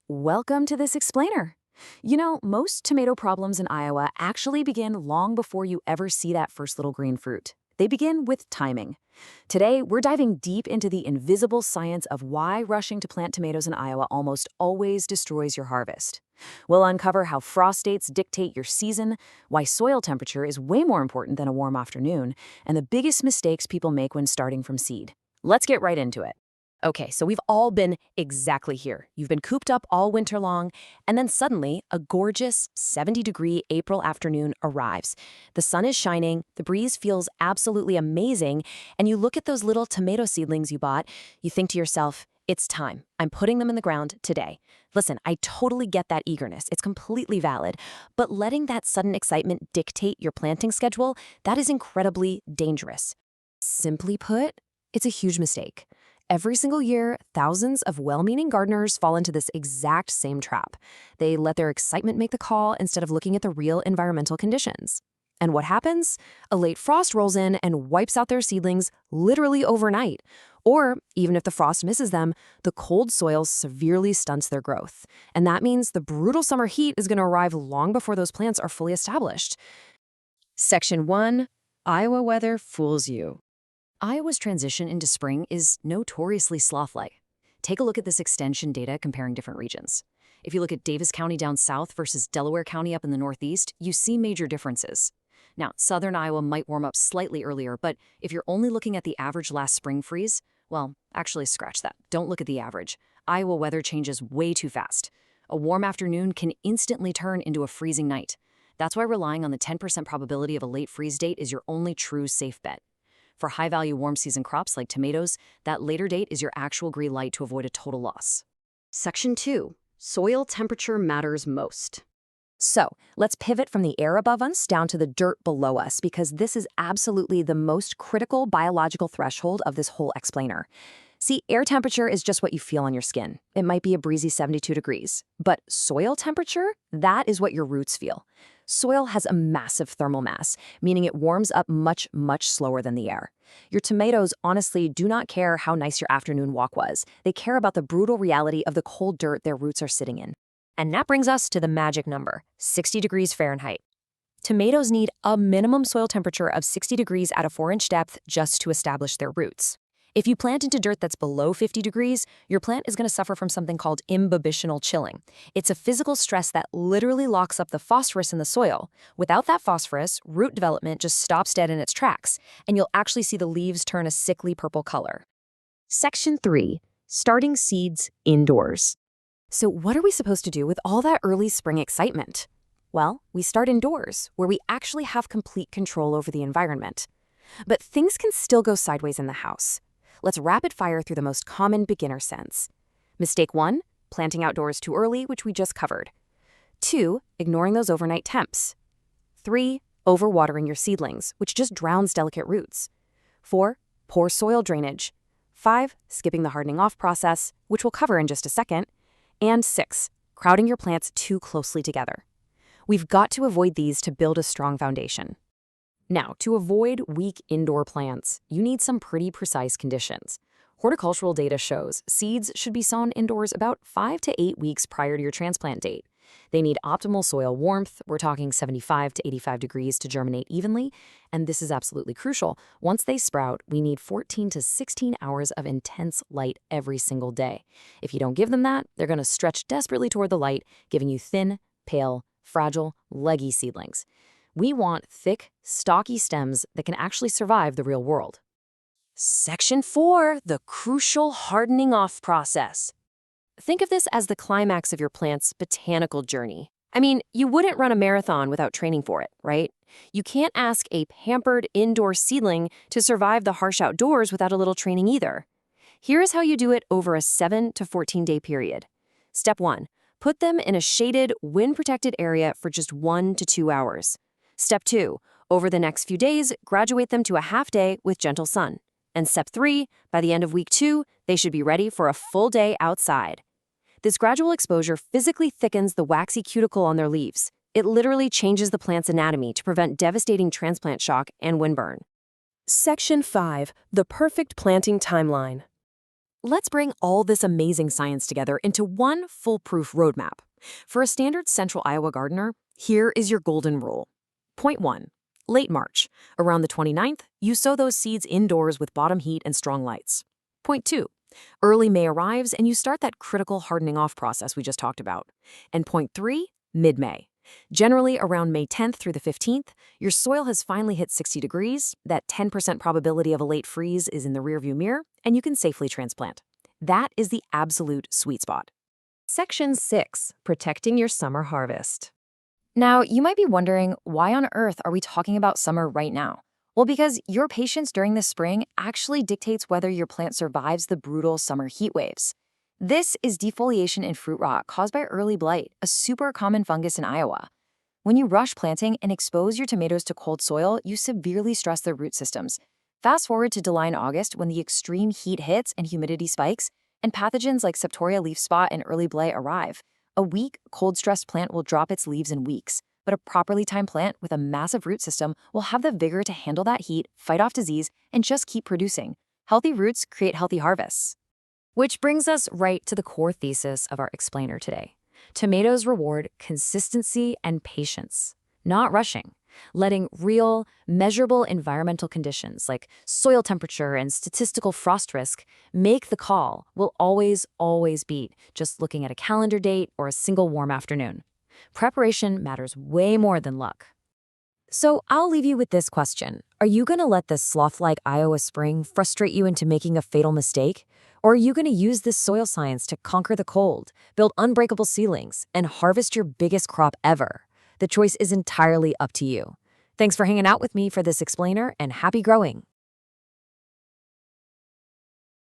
Welcome to this explainer. You know, most tomato problems in Iowa actually begin long before you ever see that first little green fruit. They begin with timing. Today, we're diving deep into the invisible science of why rushing to plant tomatoes in Iowa almost always destroys your harvest. We'll uncover how frost dates dictate your season, why soil temperature is way more important than a warm afternoon, and the biggest mistakes people make when starting from seed. Let's get right into it. Okay, so we've all been exactly here. You've been cooped up all winter long, and then suddenly a gorgeous 70-degree April afternoon arrives. The sun is shining, the breeze feels absolutely amazing, and you look at those little tomato seedlings you bought, you think to yourself, it's time. I'm putting them in the ground today. Listen, I totally get that eagerness. It's completely valid. But letting that sudden excitement dictate your planting schedule, that is incredibly dangerous. Simply put, it's a huge mistake. Every single year, thousands of well-meaning gardeners fall into this exact same trap. They let their excitement make the call instead of looking at the real environmental conditions. And what happens? A late frost rolls in and wipes out their seedlings literally overnight. Or, even if the frost misses them, the cold soil severely stunts their growth. And that means the brutal summer heat is going to arrive long before those plants are fully established. Section 1. Iowa weather fools you. Iowa's transition into spring is notoriously sloth-like. Take a look at this extension data comparing different regions. If you look at Davis County down south versus Delaware County up in the northeast, you see major differences. Now, southern Iowa might warm up slightly earlier, but if you're only looking at the average last spring freeze, well, actually scratch that. Don't look at the average. Iowa weather changes way too fast. A warm afternoon can instantly turn into a freezing night. That's why relying on the 10% probability of a late freeze date is your only true safe bet. For high-value warm season crops like tomatoes, that later date is your actual green light to avoid a total loss. Section 2. Soil temperature matters most. So, let's pivot from the air above us down to the dirt below us because this is absolutely the most critical biological threshold of this whole explainer. See, air temperature is just what you feel on your skin. It might be a breezy 72 degrees. But soil temperature, that is what your roots feel. Soil has a massive thermal mass, meaning it warms up much, much slower than the air. Your tomatoes honestly do not care how nice your afternoon walk was. They care about the brutal reality of the cold dirt their roots are sitting in. And that brings us to the magic number, 60 degrees Fahrenheit. Tomatoes need a minimum soil temperature of 60 degrees at a 4-inch depth just to establish their roots. If you plant into dirt that's below 50 degrees, your plant is going to suffer from something called imbibitional chilling. It's a physical stress that literally locks up the phosphorus in the soil. Without that phosphorus, root development just stops dead in its tracks, and you'll actually see the leaves turn a sickly purple color. Section 3. Starting seeds indoors. So what are we supposed to do with all that early spring excitement? Well, we start indoors, where we actually have complete control over the environment. But things can still go sideways in the house. Let's rapid fire through the most common beginner sense. Mistake 1, planting outdoors too early, which we just covered. 2, ignoring those overnight temps. 3, overwatering your seedlings, which just drowns delicate roots. 4, poor soil drainage. 5, skipping the hardening off process, which we'll cover in just a second. And 6, crowding your plants too closely together. We've got to avoid these to build a strong foundation. Now, to avoid weak indoor plants, you need some pretty precise conditions. Horticultural data shows seeds should be sown indoors about 5 to 8 weeks prior to your transplant date. They need optimal soil warmth, we're talking 75 to 85 degrees to germinate evenly, and this is absolutely crucial. Once they sprout, we need 14 to 16 hours of intense light every single day. If you don't give them that, they're going to stretch desperately toward the light, giving you thin, pale, fragile, leggy seedlings. We want thick, stocky stems that can actually survive the real world. Section 4, the crucial hardening off process. Think of this as the climax of your plant's botanical journey. I mean, you wouldn't run a marathon without training for it, right? You can't ask a pampered indoor seedling to survive the harsh outdoors without a little training either. Here's how you do it over a 7 to 14-day period. Step 1, put them in a shaded, wind-protected area for just 1 to 2 hours. Step 2, over the next few days, graduate them to a half day with gentle sun. And step 3, by the end of week 2, they should be ready for a full day outside. This gradual exposure physically thickens the waxy cuticle on their leaves. It literally changes the plant's anatomy to prevent devastating transplant shock and windburn. Section 5, the perfect planting timeline. let's bring all this amazing science together into one foolproof roadmap. For a standard central Iowa gardener, here is your golden rule. Point 1. Late March. Around the 29th, you sow those seeds indoors with bottom heat and strong lights. Point 2. Early May arrives and you start that critical hardening off process we just talked about. And point 3. Mid-May. Generally, around May 10th through the 15th, your soil has finally hit 60 degrees, that 10% probability of a late freeze is in the rearview mirror, and you can safely transplant. That is the absolute sweet spot. Section 6. Protecting your summer harvest. Now, you might be wondering, why on earth are we talking about summer right now? Well, because your patience during the spring actually dictates whether your plant survives the brutal summer heat waves. This is defoliation in fruit rot caused by early blight, a super common fungus in Iowa. When you rush planting and expose your tomatoes to cold soil, you severely stress their root systems. Fast forward to July and August when the extreme heat hits and humidity spikes, and pathogens like septoria leaf spot and early blight arrive. A weak, cold-stressed plant will drop its leaves in weeks, but a properly timed plant with a massive root system will have the vigor to handle that heat, fight off disease, and just keep producing. Healthy roots create healthy harvests. Which brings us right to the core thesis of our explainer today. Tomatoes reward consistency and patience, not rushing. Letting real, measurable environmental conditions like soil temperature and statistical frost risk make the call will always beat just looking at a calendar date or a single warm afternoon. Preparation matters way more than luck. So I'll leave you with this question. Are you going to let this sloth-like Iowa spring frustrate you into making a fatal mistake? Or are you going to use this soil science to conquer the cold, build unbreakable seedlings, and harvest your biggest crop ever? The choice is entirely up to you. Thanks for hanging out with me for this explainer, and happy growing!